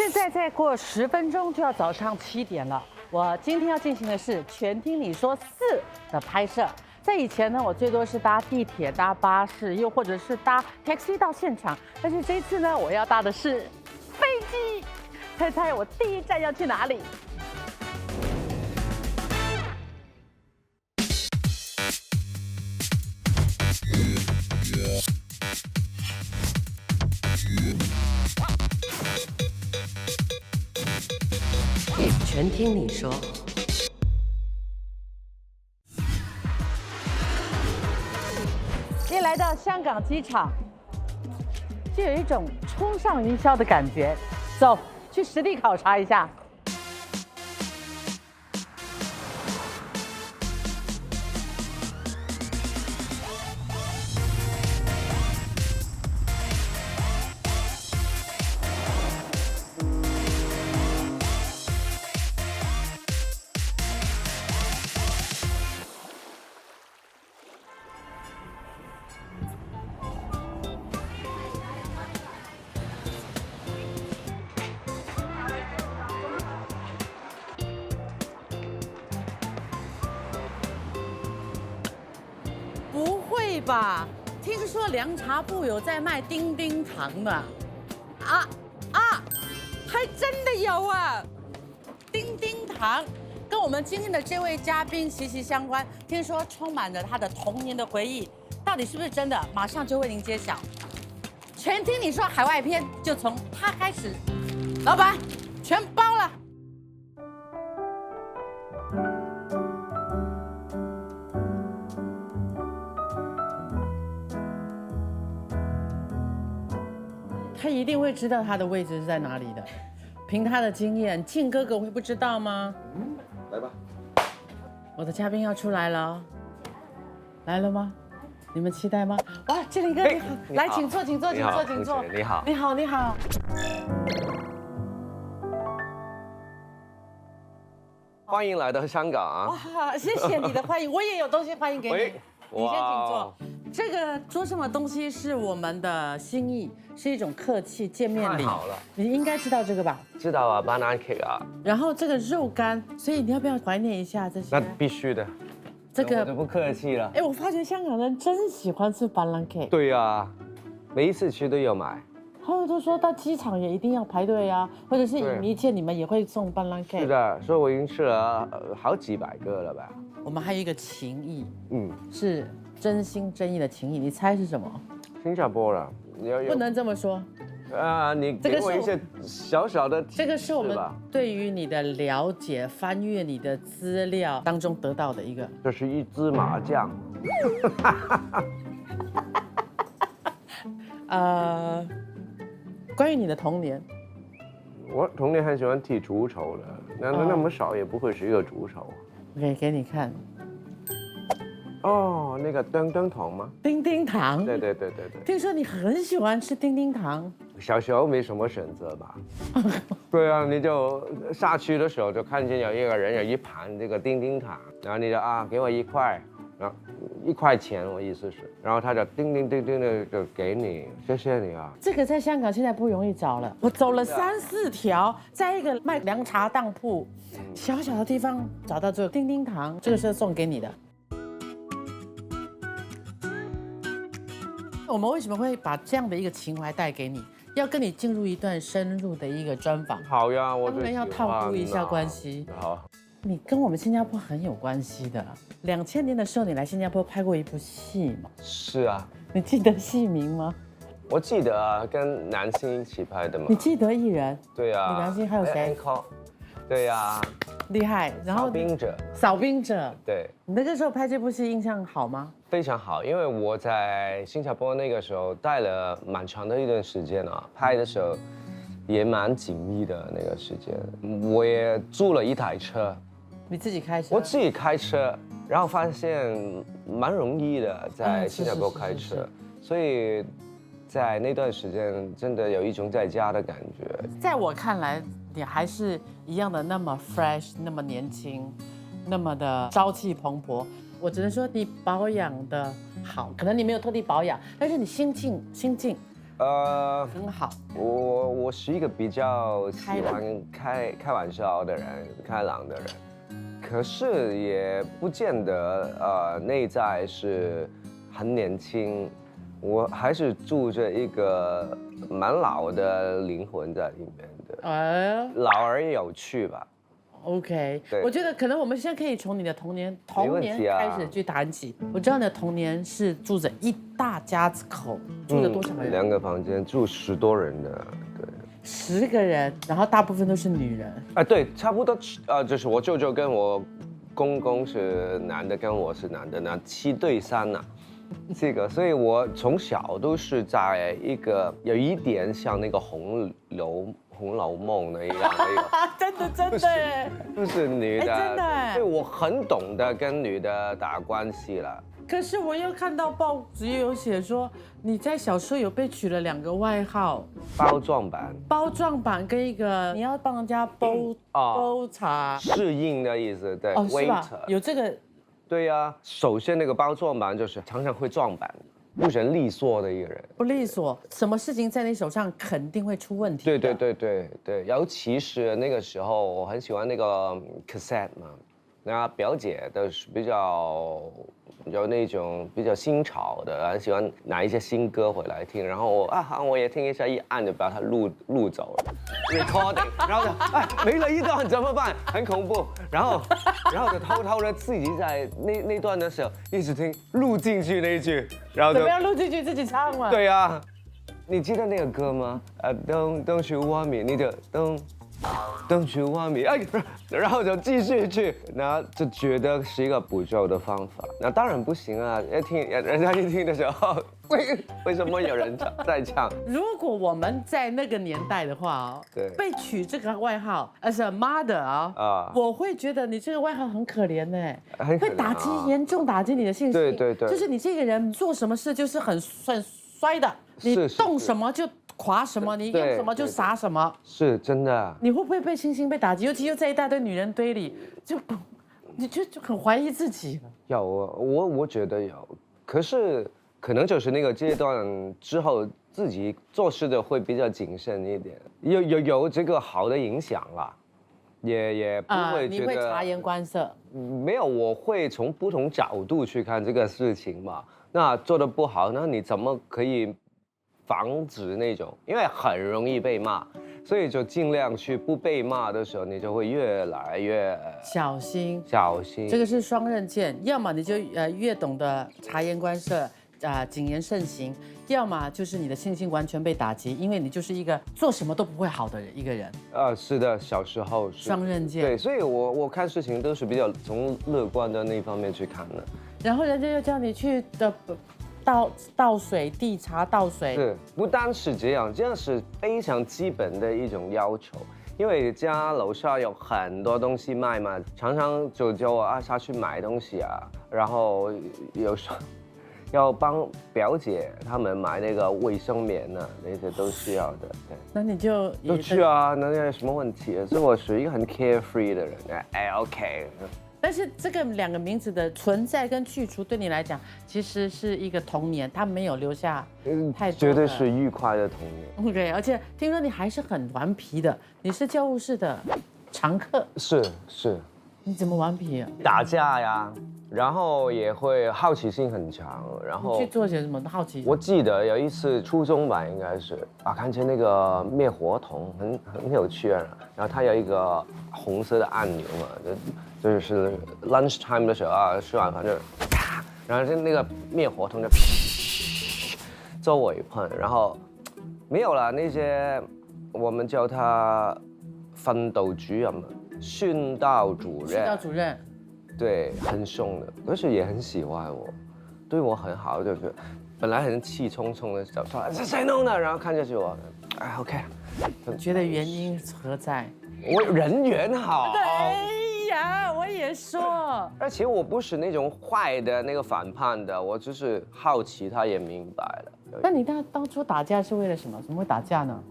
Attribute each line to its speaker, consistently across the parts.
Speaker 1: 现在再过10分钟就要早上7点了。我今天要进行的是《全听你说4》的拍摄。在以前呢，我最多是搭地铁、搭巴士，又或者是搭 taxi 到现场。但是这次呢，我要搭的是飞机。猜猜我第一站要去哪里？
Speaker 2: 全听你说。
Speaker 1: 一来到香港机场，就有一种冲上云霄的感觉。走，去实地考察一下。不会吧？听说凉茶铺有在卖叮叮糖的，还真的有啊！叮叮糖跟我们今天的这位嘉宾息息相关，听说充满了他的童年的回忆，到底是不是真的？马上就为您揭晓。全听你说海外篇，就从他开始。老板，全包了。他一定会知道他的位置是在哪里的，凭他的经验，靖哥哥会不知道吗？
Speaker 3: 来吧，
Speaker 1: 我的嘉宾要出来了，来了吗？你们期待吗？哇，志玲哥你好，来，请坐，请坐，请坐，请坐。
Speaker 3: 你好，
Speaker 1: 你好，你好。
Speaker 3: 欢迎来到香港啊！
Speaker 1: 哇，谢谢你的欢迎，我也有东西欢迎给你。
Speaker 3: 喂
Speaker 1: 你先请坐
Speaker 3: 哇。
Speaker 1: 这个桌上的东西是我们的心意，是一种客气见面礼。
Speaker 3: 太好了，
Speaker 1: 你应该知道这个吧？
Speaker 3: 知道啊，banana cake 啊，
Speaker 1: 然后这个肉干，所以你要不要怀念一下这些？
Speaker 3: 那必须的。
Speaker 1: 这个
Speaker 3: 我就不客气了。
Speaker 1: 哎，我发觉香港人真喜欢吃板蓝 K，
Speaker 3: 对呀，每一次去都有买。
Speaker 1: 他们都说到机场也一定要排队啊，或者是影迷界你们也会送板蓝 K。
Speaker 3: 是的，所以我已经吃了好几百个了吧。
Speaker 1: 我们还有一个情谊，
Speaker 3: 嗯，
Speaker 1: 是真心真意的情谊，你猜是什么？
Speaker 3: 新加坡了，
Speaker 1: 不能这么说，
Speaker 3: 你
Speaker 1: 这个是
Speaker 3: 给我一些小小的提示吧，
Speaker 1: 这个是我们对于你的了解、翻阅你的资料当中得到的一个。
Speaker 3: 这是一支麻将。
Speaker 1: 关于你的童年，
Speaker 3: 我童年很喜欢踢足球的，那么少也不会是一个足球。
Speaker 1: 我可以给你看。
Speaker 3: 哦，那个叮叮糖吗？
Speaker 1: 叮叮糖。
Speaker 3: 对。
Speaker 1: 听说你很喜欢吃叮叮糖。
Speaker 3: 小时候没什么选择吧？对啊，你就下去的时候就看见有一个人有一盘这个叮叮糖，然后你就给我1块，然后1块钱，我意思是，然后他就叮叮叮叮的就给你，谢谢你啊。
Speaker 1: 这个在香港现在不容易找了，我走了3、4条，在一个卖凉茶当铺，小小的地方找到这个叮叮糖，这个是送给你的。我们为什么会把这样的一个情怀带给你？要跟你进入一段深入的一个专访。
Speaker 3: 好呀，我
Speaker 1: 当然要套路一下关系。
Speaker 3: 好，
Speaker 1: 你跟我们新加坡很有关系的。2000年的时候，你来新加坡拍过一部戏嘛？
Speaker 3: 是啊，
Speaker 1: 你记得戏名吗？
Speaker 3: 我记得啊，跟南星一起拍的嘛。
Speaker 1: 你记得艺人？
Speaker 3: 对啊。
Speaker 1: 你南星还有谁？
Speaker 3: 对呀。
Speaker 1: 厉害。然后
Speaker 3: 扫冰者。
Speaker 1: 扫冰者。
Speaker 3: 对。
Speaker 1: 你那个时候拍这部戏印象好吗？
Speaker 3: 非常好，因为我在新加坡那个时候待了蛮长的一段时间啊，拍的时候也蛮紧密的那个时间。我也租了一台车，
Speaker 1: 你自己开车？
Speaker 3: 我自己开车，然后发现蛮容易的，在新加坡开车，所以在那段时间真的有一种在家的感觉。
Speaker 1: 在我看来，你还是一样的那么 fresh， 那么年轻，那么的朝气蓬勃。我只能说你保养的好，可能你没有特地保养，但是你心境很好。
Speaker 3: 我是一个比较喜欢开玩笑的人，开朗的人，可是也不见得内在是很年轻，我还是住着一个蛮老的灵魂在里面的，老而有趣吧。
Speaker 1: OK，
Speaker 3: 对
Speaker 1: 我觉得可能我们现在可以从你的童年
Speaker 3: 没问题啊
Speaker 1: 开始去谈起。我知道你的童年是住着一大家子口，住了多少人？
Speaker 3: 2个房间，住10多人的，对。
Speaker 1: 10个人，然后大部分都是女人。
Speaker 3: 对，差不多，就是我舅舅跟我公公是男的，跟我是男的，那7对3呐，这个，所以我从小都是在一个有一点像那个红楼梦那样的一个。
Speaker 1: 真的，
Speaker 3: 不是女的，
Speaker 1: 真的哎
Speaker 3: 所以我很懂得跟女的打关系了。
Speaker 1: 可是我又看到报纸也有写说，你在小时候有被取了2个外号，
Speaker 3: 包装版，
Speaker 1: 包撞版跟一个你要帮人家煲茶，
Speaker 3: 适应的意思，对
Speaker 1: 是吧？
Speaker 3: ，waiter。
Speaker 1: 有这个。
Speaker 3: 对呀，首先那个包撞版就是常常会撞板，不是很利索的一个人。
Speaker 1: 不利索，什么事情在你手上肯定会出问题。
Speaker 3: 对，尤其是那个时候，我很喜欢那个 cassette 嘛，那表姐都是比较有那种比较新潮的，很喜欢拿一些新歌回来听，然后我也听一下，一按就把它录走了 ，recording， 然后就没了一段怎么办？很恐怖，然后就偷偷的自己在那段的时候一直听录进去那一句，然后就
Speaker 1: 怎么样录进去自己唱嘛？
Speaker 3: 对呀，你记得那个歌吗？Don't you want me？ 你就Don't you want me？ 然后就继续去，然后就觉得是一个补救的方法。那当然不行啊！人家一听的时候，为什么有人在唱？
Speaker 1: 如果我们在那个年代的话
Speaker 3: 对
Speaker 1: 被取这个外号 as a mother 我会觉得你这个外号很可怜呢，
Speaker 3: 很可怜啊
Speaker 1: 会严重打击你的信心。
Speaker 3: 对，
Speaker 1: 就是你这个人做什么事就是很衰的，你动什么就垮什么，你用什么就撒什么，
Speaker 3: 是真的。
Speaker 1: 你会不会被信心被打击？尤其又在一大堆女人堆里，你就很怀疑自己。
Speaker 3: 有我觉得有，可是可能就是那个阶段之后，自己做事的会比较谨慎一点，有这个好的影响啦，也不会
Speaker 1: 你
Speaker 3: 觉得
Speaker 1: 会察言观色。
Speaker 3: 没有，我会从不同角度去看这个事情嘛。那做得不好，那你怎么可以防止那种？因为很容易被骂，所以就尽量去不被骂的时候，你就会越来越
Speaker 1: 小心。这个是双刃剑，要么你就越懂得察言观色，谨言慎行；要么就是你的信心完全被打击，因为你就是一个做什么都不会好的一个人。
Speaker 3: 是的，小时候是
Speaker 1: 双刃剑。
Speaker 3: 对，所以我看事情都是比较从乐观的那方面去看的。
Speaker 1: 然后人家又叫你去倒水递茶倒水。
Speaker 3: 是，不单是这样，这样是非常基本的一种要求。因为家楼下有很多东西卖嘛，常常就叫我下去买东西啊，然后有时候要帮表姐他们买那个卫生棉呢，那些都需要的。对，
Speaker 1: 那你就
Speaker 3: 去啊，那有什么问题？所以我是一个很 carefree 的人。OK。
Speaker 1: 但是这个2个名字的存在跟去除，对你来讲其实是一个童年，它没有留下太多的。
Speaker 3: 绝对是愉快的童年。
Speaker 1: OK， 而且听说你还是很顽皮的，你是教务室的常客。
Speaker 3: 是。
Speaker 1: 你怎么顽皮啊？
Speaker 3: 打架呀，然后也会好奇心很强，然后
Speaker 1: 你去做些什么好奇？
Speaker 3: 我记得有一次初中吧，应该是看见那个灭火筒很有趣啊，然后它有一个红色的按钮嘛，就是 lunch time 的时候吃完饭就啪，然后就那个灭火筒就周围喷，然后没有了那些我们叫他訓導主任嘛，訓導主任，对，很凶的，可是也很喜欢我，对我很好，就是本来很气冲冲的走出来，是谁弄的？然后看下去我，OK，
Speaker 1: 你觉得原因何在？
Speaker 3: 我人缘好。
Speaker 1: 哎呀，我也说，
Speaker 3: 而且我不是那种坏的那个反叛的，我只是好奇，他也明白了。
Speaker 1: 那你当初打架是为了什么？怎么会打架呢？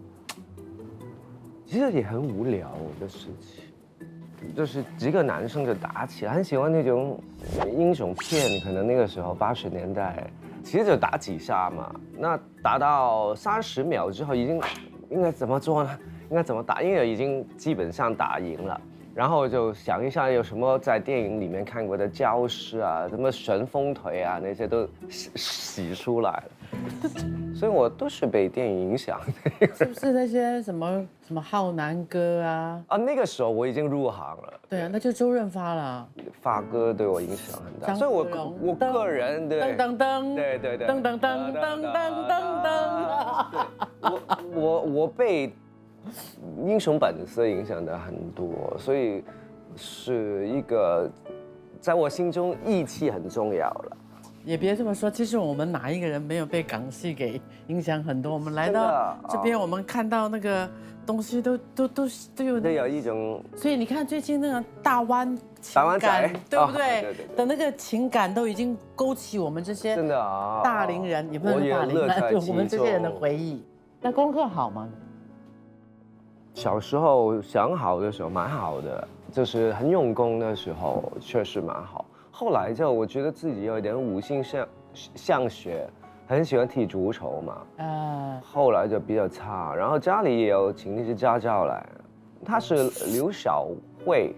Speaker 3: 其实也很无聊的事情，就是几个男生就打起来，很喜欢那种英雄片，可能那个时候80年代其实就打几下嘛。那打到30秒之后，应该怎么做呢？应该怎么打？因为已经基本上打赢了。然后就想一下有什么在电影里面看过的招式啊，什么旋风腿啊，那些都洗出来了。所以我都是被电影影响的。
Speaker 1: 是不是那些什么浩南哥啊？
Speaker 3: 啊，那个时候我已经入行了。
Speaker 1: 对啊，那就周润发了。
Speaker 3: 发哥对我影响很大，
Speaker 1: 张
Speaker 3: 所以
Speaker 1: 国荣
Speaker 3: 我个人对
Speaker 1: 噔噔噔，
Speaker 3: 对对对，
Speaker 1: 噔噔噔噔噔噔噔。
Speaker 3: 我被英雄本色影响的很多，所以是一个在我心中义气很重要了。
Speaker 1: 也别这么说，其实我们哪一个人没有被港戏给影响很多？我们来到这边，我们看到那个东西都有
Speaker 3: 都有一种，
Speaker 1: 所以你看最近那个大湾情
Speaker 3: 大湾
Speaker 1: 感
Speaker 3: 仔，
Speaker 1: 对不对？
Speaker 3: 对对对
Speaker 1: 的那个情感都已经勾起我们这些
Speaker 3: 真的啊，
Speaker 1: 大龄人，也不能
Speaker 3: 我也
Speaker 1: 说大龄人，
Speaker 3: 乐在
Speaker 1: 就我们
Speaker 3: 其
Speaker 1: 这些人的
Speaker 3: 中
Speaker 1: 回忆。那功课好吗？
Speaker 3: 小时候想好的时候蛮好的，就是很用功的时候确实蛮好。后来就我觉得自己有一点五星相学，很喜欢踢足球嘛。后来就比较差，然后家里也有请那些家教来，她是刘晓慧，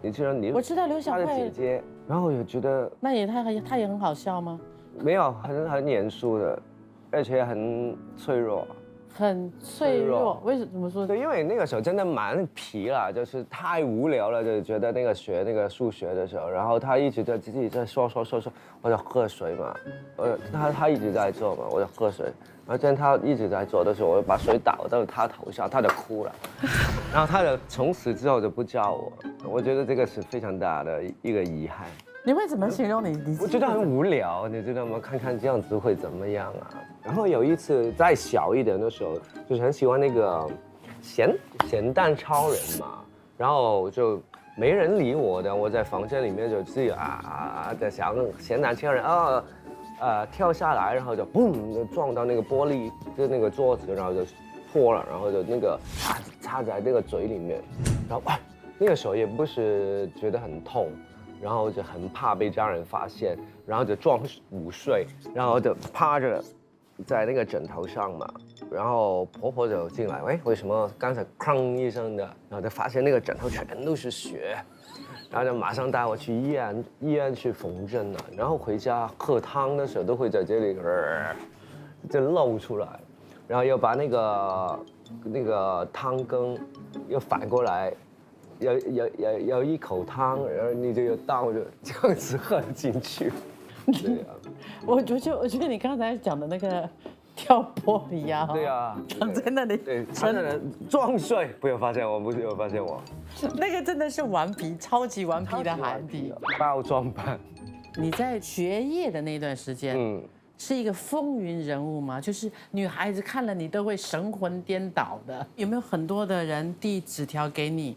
Speaker 3: 你知道
Speaker 1: 我知道刘晓
Speaker 3: 她的姐
Speaker 1: 慧，
Speaker 3: 姐，然后我就觉得
Speaker 1: 那也她也很好笑吗？
Speaker 3: 没有很严肃的，而且很脆弱。
Speaker 1: 很脆弱，为什么怎么说？
Speaker 3: 对，因为那个时候真的蛮皮了，就是太无聊了，就觉得学那个数学的时候，然后他一直在自己在说，我就喝水嘛，他一直在做嘛，我就喝水，然后他一直在做的时候，我就把水倒到他头上，他就哭了，然后他就从此之后就不叫我觉得这个是非常大的一个遗憾。
Speaker 1: 你会怎么形容你？
Speaker 3: 我觉得很无聊，你知道吗？看看这样子会怎么样啊？然后有一次再小一点的时候，就是很喜欢那个咸蛋超人嘛，然后就没人理我的，我在房间里面就自己在想咸蛋超人跳下来，然后就嘣就撞到那个玻璃就那个桌子，然后就破了，然后就那个插在那个嘴里面，然后那个时候也不是觉得很痛。然后就很怕被家人发现，然后就装午睡，然后就趴着在那个枕头上嘛，然后婆婆就进来，为什么刚才哐一声的，然后就发现那个枕头全都是血，然后就马上带我去医院去缝针了，然后回家喝汤的时候都会在这里就漏出来，然后又把那个汤羹又反过来。有一口汤，然后你就有倒着这样子喝进去。对呀，
Speaker 1: 我觉得你刚才讲的那个跳玻璃呀，
Speaker 3: 对呀，
Speaker 1: 躺在那里，
Speaker 3: 对，真的装睡，不要发现我，不是有发现我，
Speaker 1: 那个真的是顽皮，超级顽皮的韩皮。
Speaker 3: 包装版。
Speaker 1: 你在学业的那段时间，是一个风云人物吗？就是女孩子看了你都会神魂颠倒的。有没有很多的人递纸条给你？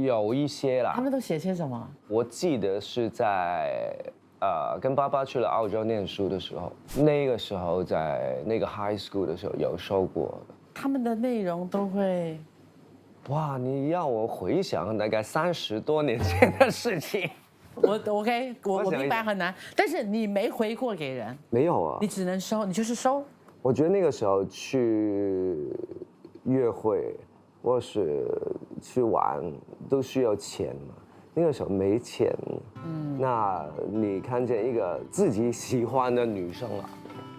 Speaker 3: 有一些啦，
Speaker 1: 他们都写些什么？
Speaker 3: 我记得是在跟爸爸去了澳洲念书的时候，那个时候在那个 high school 的时候有收过的。
Speaker 1: 他们的内容都会，
Speaker 3: 哇，你要我回想大概30多年前的事情。
Speaker 1: 我明白很难，但是你没回过给人，
Speaker 3: 没有啊，
Speaker 1: 你只能收，你就是收。
Speaker 3: 我觉得那个时候去约会。或是去玩都需要钱嘛，那个时候没钱，那你看见一个自己喜欢的女生了，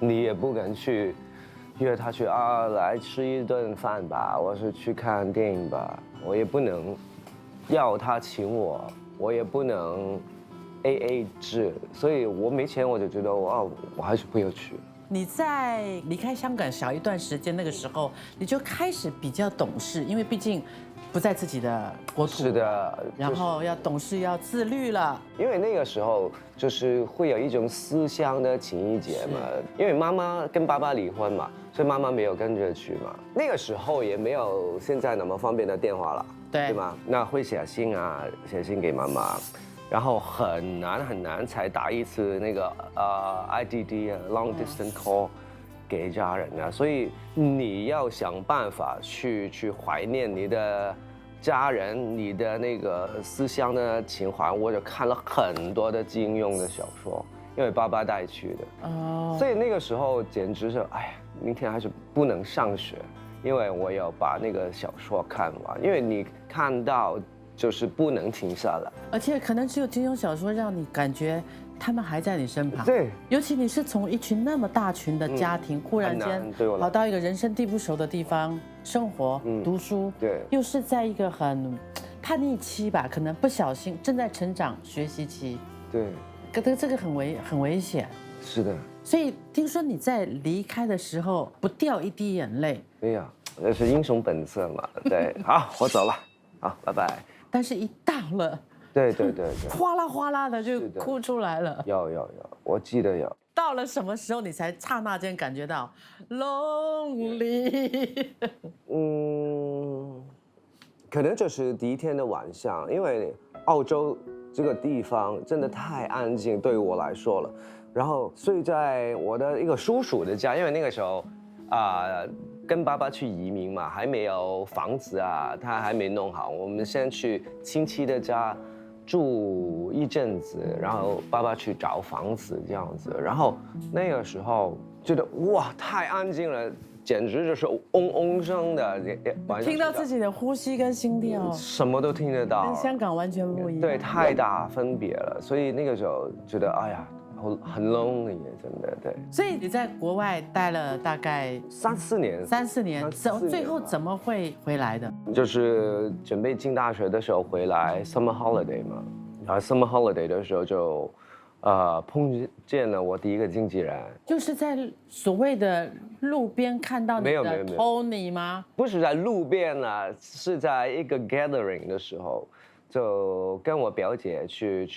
Speaker 3: 你也不敢去约她去来吃一顿饭吧，或是去看电影吧，我也不能要她请我，我也不能 AA 制，所以我没钱，我就觉得我还是不要去。
Speaker 1: 你在离开香港小一段时间，那个时候你就开始比较懂事，因为毕竟不在自己的国土。
Speaker 3: 是的，
Speaker 1: 然后要懂事，要自律了。
Speaker 3: 因为那个时候就是会有一种思乡的情谊节嘛，因为妈妈跟爸爸离婚嘛，所以妈妈没有跟着去嘛。那个时候也没有现在那么方便的电话了，对吗？那会写信给妈妈。然后很难才打一次那个IDD long distance call 给家人啊，所以你要想办法去怀念你的家人，你的那个思乡的情怀。我就看了很多的金庸的小说，因为爸爸带去的。
Speaker 1: 哦，
Speaker 3: 所以那个时候简直是，哎呀，明天还是不能上学，因为我要把那个小说看完，因为你看到就是不能停下来。
Speaker 1: 而且可能只有金庸小说让你感觉他们还在你身旁。
Speaker 3: 对，
Speaker 1: 尤其你是从一群那么大群的家庭，忽然间
Speaker 3: 很难对我来
Speaker 1: 跑到一个人生地不熟的地方生活、读书，
Speaker 3: 对
Speaker 1: 又是在一个很叛逆期吧，可能不小心正在成长学习期，
Speaker 3: 对，
Speaker 1: 可是这个很危险。
Speaker 3: 是的，
Speaker 1: 所以听说你在离开的时候不掉一滴眼泪，
Speaker 3: 哎呀，那是英雄本色嘛。对，好，我走了，好，拜拜。
Speaker 1: 但是一到了，
Speaker 3: 对对，
Speaker 1: 哗啦哗啦的就哭出来了。
Speaker 3: 有，我记得有。
Speaker 1: 到了什么时候你才刹那间感觉到 lonely？
Speaker 3: 可能就是第一天的晚上，因为澳洲这个地方真的太安静，对于我来说了。然后睡在我的一个叔叔的家，因为那个时候跟爸爸去移民嘛，还没有房子啊，他还没弄好。我们先去亲戚的家住一阵子，然后爸爸去找房子这样子。然后那个时候觉得哇，太安静了，简直就是嗡嗡声的，晚上
Speaker 1: 听到自己的呼吸跟心跳，
Speaker 3: 什么都听得到，
Speaker 1: 跟香港完全不一样。
Speaker 3: 对，太大分别了。所以那个时候觉得，哎呀，很 lonely，真的，对。
Speaker 1: 所以你在国外待了大概
Speaker 3: 3-4年，
Speaker 1: 最后怎么会回来的？
Speaker 3: 就是准备进大学的时候回来 summer holiday 嘛，然后 summer holiday 的时候就，碰见了我第一个经纪人。
Speaker 1: 就是在所谓的路边看到你
Speaker 3: 没有
Speaker 1: 的 Tony 吗？
Speaker 3: 不是在路边啊，是在一个 gathering 的时候。就跟我表姐去。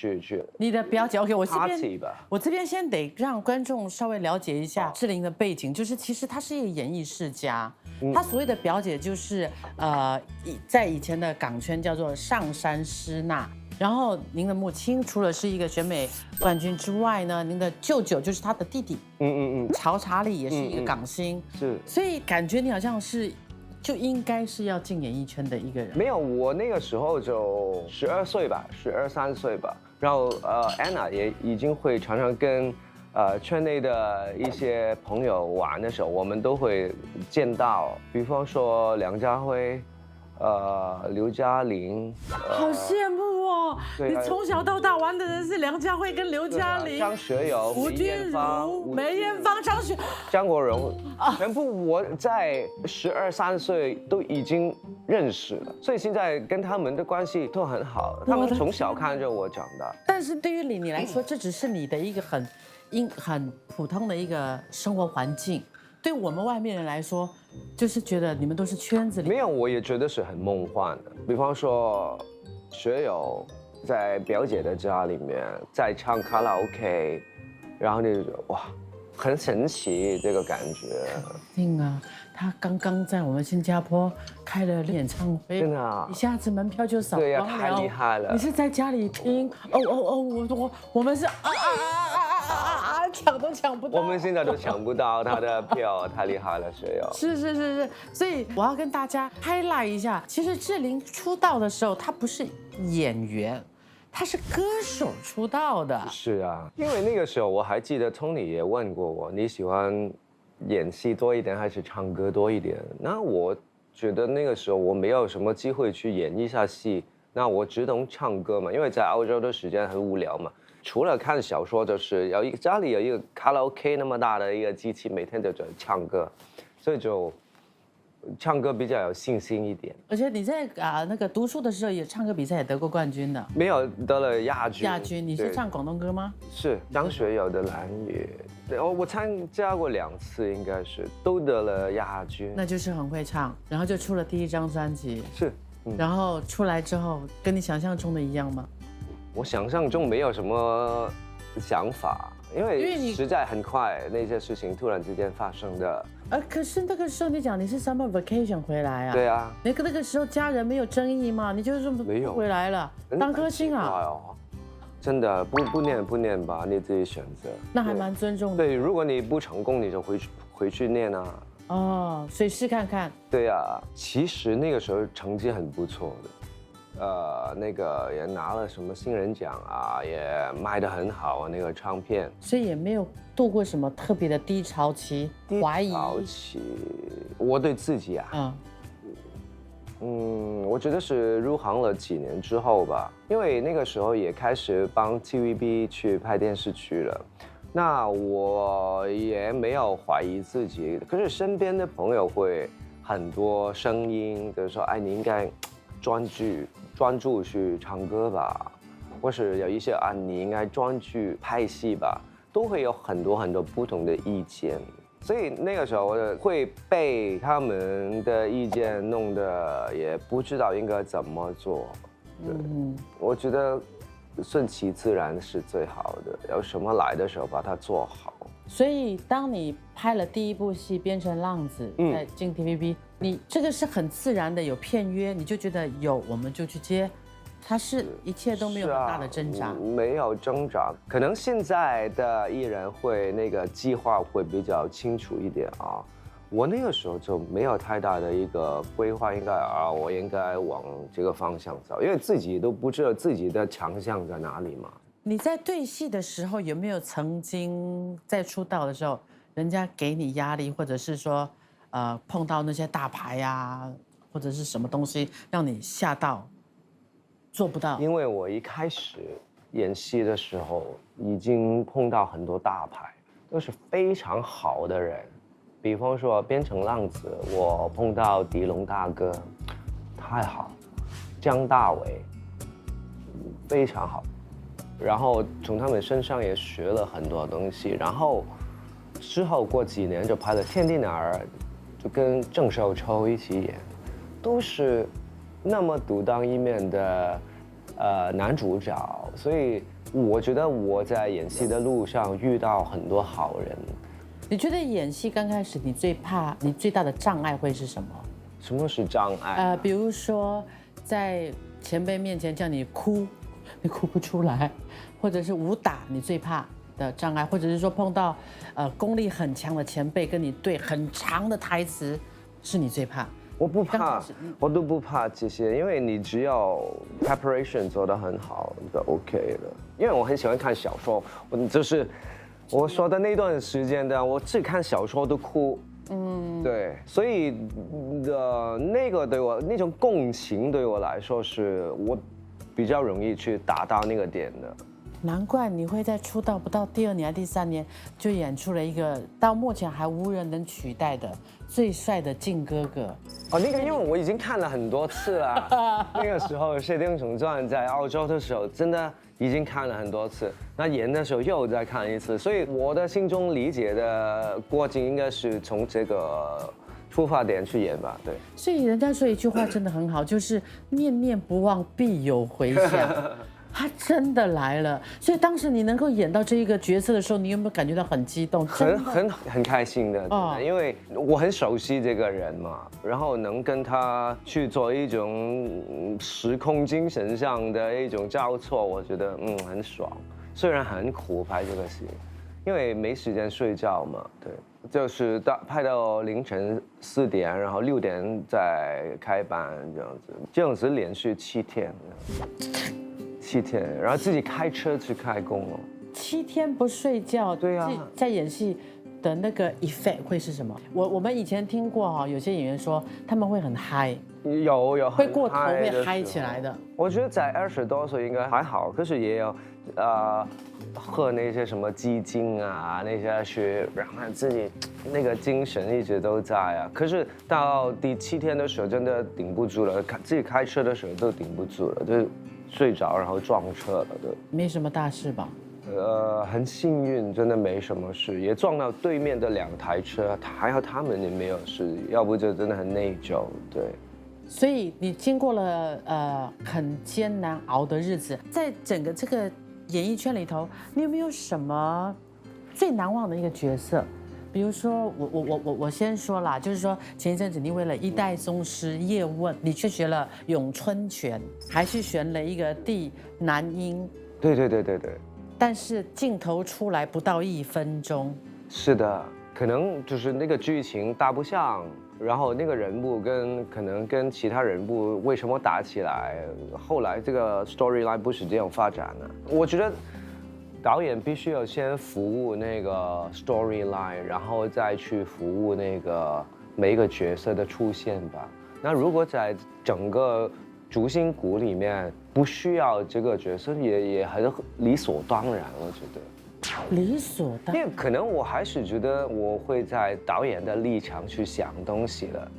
Speaker 1: 你的表姐 ，OK， 我这边先得让观众稍微了解一下志玲的背景，就是其实她是一个演艺世家，她所谓的表姐就是在以前的港圈叫做上山诗娜。然后您的母亲除了是一个选美冠军之外呢，您的舅舅就是她的弟弟，曹查理也是一个港星，
Speaker 3: 是，
Speaker 1: 所以感觉你好像是。就应该是要进演艺圈的一个人。
Speaker 3: 没有，我那个时候就12岁吧，12、13岁吧。然后Anna 也已经会常常跟圈内的一些朋友玩的时候，我们都会见到，比方说梁家辉，刘嘉玲。
Speaker 1: 好羡慕哦！你从小到大玩的人是梁家辉跟刘嘉玲、
Speaker 3: 张学友、
Speaker 1: 吴君如、梅艳芳、
Speaker 3: 张国荣，全部我在12、13岁都已经认识了，所以现在跟他们的关系都很好。他们从小看着我长大。
Speaker 1: 但是对于你来说，这只是你的一个很普通的一个生活环境。对我们外面人来说，就是觉得你们都是圈子里。
Speaker 3: 没有，我也觉得是很梦幻的。比方说，学友在表姐的家里面在唱卡拉 OK， 然后就哇，很神奇这个感觉。
Speaker 1: 定啊，他刚刚在我们新加坡开了演唱会，
Speaker 3: 真的啊，
Speaker 1: 一下子门票就扫光了。
Speaker 3: 对呀，太厉害了。
Speaker 1: 你是在家里听？我们是抢都抢不到。
Speaker 3: 我们现在都抢不到他的票，太厉害了，学友。
Speaker 1: 是，所以我要跟大家 highlight 一下，其实志玲出道的时候，她不是演员，她是歌手出道的。
Speaker 3: 是啊，因为那个时候我还记得 Tony 也问过我，你喜欢演戏多一点还是唱歌多一点？那我觉得那个时候我没有什么机会去演一下戏，那我只能唱歌嘛，因为在澳洲的时间很无聊嘛。除了看小说，就是家里有一个卡拉 OK 那么大的一个机器，每天就唱歌，所以就唱歌比较有信心一点。
Speaker 1: 而且你在那个读书的时候也唱歌比赛也得过冠军的。
Speaker 3: 没有，得了亚军。
Speaker 1: 亚军，你是唱广东歌吗？
Speaker 3: 是张学友的《蓝雨》，我参加过2次，应该是都得了亚军。
Speaker 1: 那就是很会唱，然后就出了第一张专辑。
Speaker 3: 是，
Speaker 1: 然后出来之后跟你想象中的一样吗？
Speaker 3: 我想象中没有什么想法，因为实在很快那些事情突然之间发生的。
Speaker 1: 可是那个时候你讲你是 summer vacation 回来啊？
Speaker 3: 对啊。
Speaker 1: 那个时候家人没有争议吗？你就是
Speaker 3: 没有
Speaker 1: 回来了，当歌星啊？
Speaker 3: 真的不念吧，你自己选择。
Speaker 1: 那还蛮尊重的。
Speaker 3: 对，如果你不成功，你就回去念啊。
Speaker 1: 哦，所以试看看。
Speaker 3: 对啊，其实那个时候成绩很不错的。那个也拿了什么新人奖啊，也卖得很好啊，那个唱片。
Speaker 1: 所以也没有度过什么特别的低潮期，怀疑。
Speaker 3: 低潮期，我对自己啊，我觉得是入行了几年之后吧，因为那个时候也开始帮 TVB 去拍电视剧了。那我也没有怀疑自己，可是身边的朋友会很多声音，就是说，哎，你应该专注去唱歌吧，或是有一些啊，你应该专注拍戏吧，都会有很多不同的意见。所以那个时候我会被他们的意见弄得也不知道应该怎么做。对，我觉得顺其自然是最好的，有什么来的时候把它做好。
Speaker 1: 所以当你拍了第一部戏《边城浪子》，在进 TVB，你这个是很自然的，有片约，你就觉得有我们就去接，它是一切都没有很大的挣扎，
Speaker 3: 没有挣扎。可能现在的艺人会那个计划会比较清楚一点啊。我那个时候就没有太大的一个规划，我应该往这个方向走，因为自己都不知道自己的强项在哪里嘛。
Speaker 1: 你在对戏的时候有没有曾经在出道的时候，人家给你压力，或者是说，碰到那些大牌呀，或者是什么东西让你吓到，做不到？
Speaker 3: 因为我一开始演戏的时候，已经碰到很多大牌，都是非常好的人。比方说《边城浪子》，我碰到狄龙大哥，太好，姜大伟，非常好。然后从他们身上也学了很多东西，然后之后过几年就拍了《天地男儿》，就跟郑少秋一起演，都是那么独当一面的男主角，所以我觉得我在演戏的路上遇到很多好人。
Speaker 1: 你觉得演戏刚开始你最大的障碍会是什么？
Speaker 3: 什么是障碍？
Speaker 1: 比如说在前辈面前叫你哭，你哭不出来，或者是武打你最怕的障碍，或者是说碰到功力很强的前辈跟你对很长的台词，是你最怕。
Speaker 3: 我不怕，我都不怕这些，因为你只要 preparation 做得很好就 OK 了。因为我很喜欢看小说，我说的那段时间的，我只看小说都哭。对，所以那个对我那种共情对我来说是我比较容易去达到那个点的。
Speaker 1: 难怪你会在出道不到第2年还是第3年就演出了一个到目前还无人能取代的最帅的靖哥哥。
Speaker 3: 那个因为我已经看了很多次了，那个时候《射雕英雄传》在澳洲的时候真的已经看了很多次，那演的时候又再看一次，所以我的心中理解的过程应该是从这个出发点去演吧，对。
Speaker 1: 所以人家说一句话真的很好，就是念念不忘必有回响。他真的来了，所以当时你能够演到这一个角色的时候，你有没有感觉到很激动？
Speaker 3: 很开心的，因为我很熟悉这个人嘛，然后能跟他去做一种时空精神上的一种交错，我觉得很爽。虽然很苦拍这个戏，因为没时间睡觉嘛，对，就是拍到凌晨4点，然后6点再开班这样子连续7天。7天，然后自己开车去开工哦。
Speaker 1: 7天不睡觉，
Speaker 3: 对啊，
Speaker 1: 在演戏的那个 effect 会是什么？我们以前听过哈，有些演员说他们会很嗨，
Speaker 3: 有
Speaker 1: 会过头会嗨起来的。
Speaker 3: 我觉得在20多岁应该还好，可是也有喝那些什么鸡精啊那些去让他自己那个精神一直都在啊。可是到第7天的时候真的顶不住了，自己开车的时候都顶不住了，就睡着然后撞车了，对。没
Speaker 1: 什么大事吧？
Speaker 3: 很幸运，真的没什么事，也撞到对面的2台车，还好他们也没有事，要不就真的很内疚，对。
Speaker 1: 所以你经过了很艰难熬的日子，在整个这个演艺圈里头，你有没有什么最难忘的一个角色？比如说我先说啦，就是说前一阵子你为了一代宗师叶问，你去学了咏春拳，还去选了一个地南音。
Speaker 3: 对。
Speaker 1: 但是镜头出来不到1分钟。
Speaker 3: 是的，可能就是那个剧情搭不上，然后那个人物可能跟其他人物为什么打起来，后来这个 storyline 不是这样发展的。我觉得导演必须要先服务那个 storyline， 然后再去服务那个每一个角色的出现吧。那如果在整个主心骨里面不需要这个角色，也很理所当然，我觉得。
Speaker 1: 理所当然。
Speaker 3: 因为可能我还是觉得我会在导演的立场去想东西的，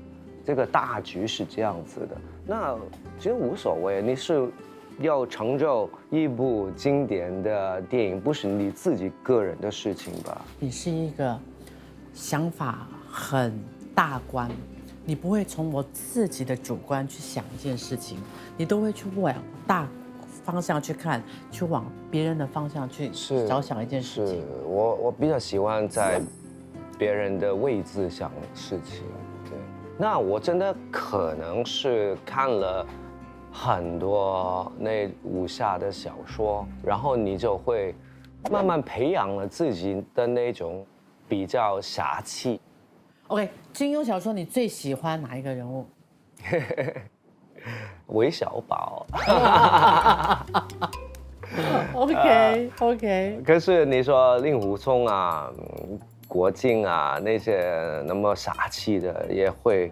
Speaker 3: 这个大局是这样子的，那其实无所谓。你是要成就一部经典的电影，不是你自己个人的事情吧？
Speaker 1: 你是一个想法很大观，你不会从我自己的主观去想一件事情，你都会去往大方向去看，去往别人的方向去着想一件事情。
Speaker 3: 是我比较喜欢在别人的位置想事情。对，那我真的可能是看了很多那武侠的小说，然后你就会慢慢培养了自己的那种比较侠气。
Speaker 1: OK， 金庸小说你最喜欢哪一个人物？
Speaker 3: 韦小宝。
Speaker 1: OK。
Speaker 3: 可是你说令狐冲啊、郭靖啊那些那么傻气的，也会，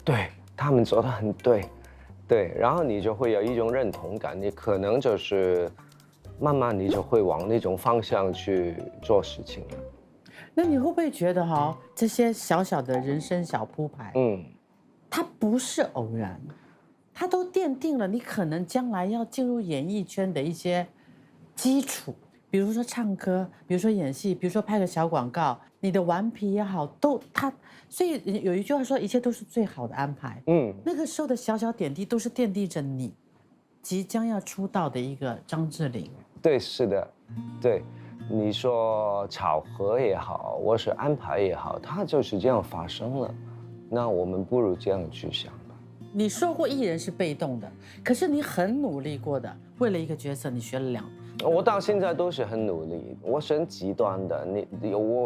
Speaker 3: 对他们说的很对，对，然后你就会有一种认同感，你可能就是慢慢你就会往那种方向去做事情了。
Speaker 1: 那你会不会觉得这些小小的人生小铺排，它不是偶然，它都奠定了你可能将来要进入演艺圈的一些基础，比如说唱歌，比如说演戏，比如说拍个小广告，你的顽皮也好，所以有一句话说，一切都是最好的安排。那个时候的小小点滴都是奠定着你即将要出道的一个张智霖。对，
Speaker 3: 是的，对。你说巧合也好，或是安排也好，它就是这样发生了。那我们不如这样去想吧。
Speaker 1: 你说过艺人是被动的，可是你很努力过的，为了一个角色，你学了
Speaker 3: 我到现在都是很努力，我是很极端的。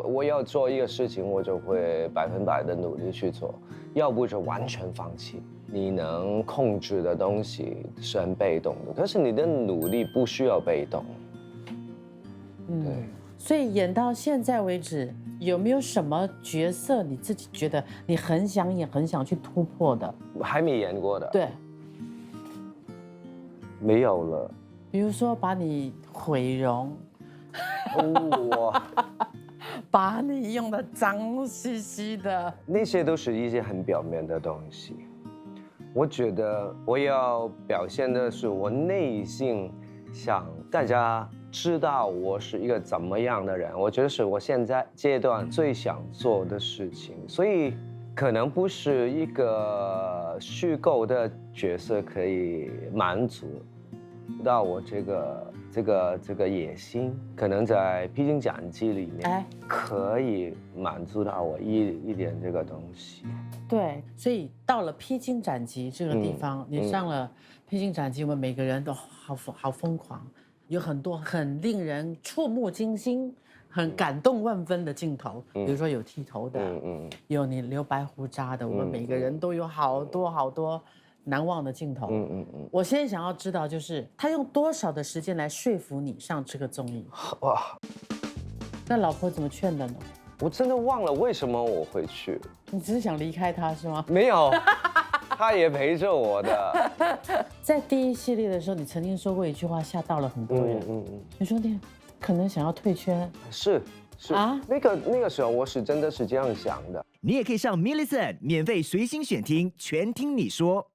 Speaker 3: 我要做一个事情，我就会100%的努力去做，要不就完全放弃。你能控制的东西是很被动的，可是你的努力不需要被动。对，
Speaker 1: 所以演到现在为止，有没有什么角色你自己觉得你很想演、很想去突破的？
Speaker 3: 还没演过的？
Speaker 1: 对，
Speaker 3: 没有了。
Speaker 1: 比如说把你毁容，把你用的脏兮兮的，
Speaker 3: 那些都是一些很表面的东西。我觉得我要表现的是我内心想大家知道我是一个怎么样的人，我觉得是我现在阶段最想做的事情，所以可能不是一个虚构的角色可以满足到我这个野心，可能在《披荆斩棘》里面可以满足到我一点这个东西。
Speaker 1: 对，所以到了披荆斩棘这个地方，你上了披荆斩棘，我们每个人都好疯狂。有很多很令人触目惊心、很感动万分的镜头，比如说有剃头的，有你留白胡渣的，我们每个人都有好多难忘的镜头。我现在想要知道，就是他用多少的时间来说服你上这个综艺？哇，那老婆怎么劝的呢？
Speaker 3: 我真的忘了为什么我会去。
Speaker 1: 你只是想离开他是吗？
Speaker 3: 没有。他也陪着我的。
Speaker 1: 在第一系列的时候，你曾经说过一句话，吓到了很多人。你说你可能想要退圈。是啊，那个时候我是真的是这样想的。
Speaker 4: 你也可以上 Millicent 免费随心选听，全听你说。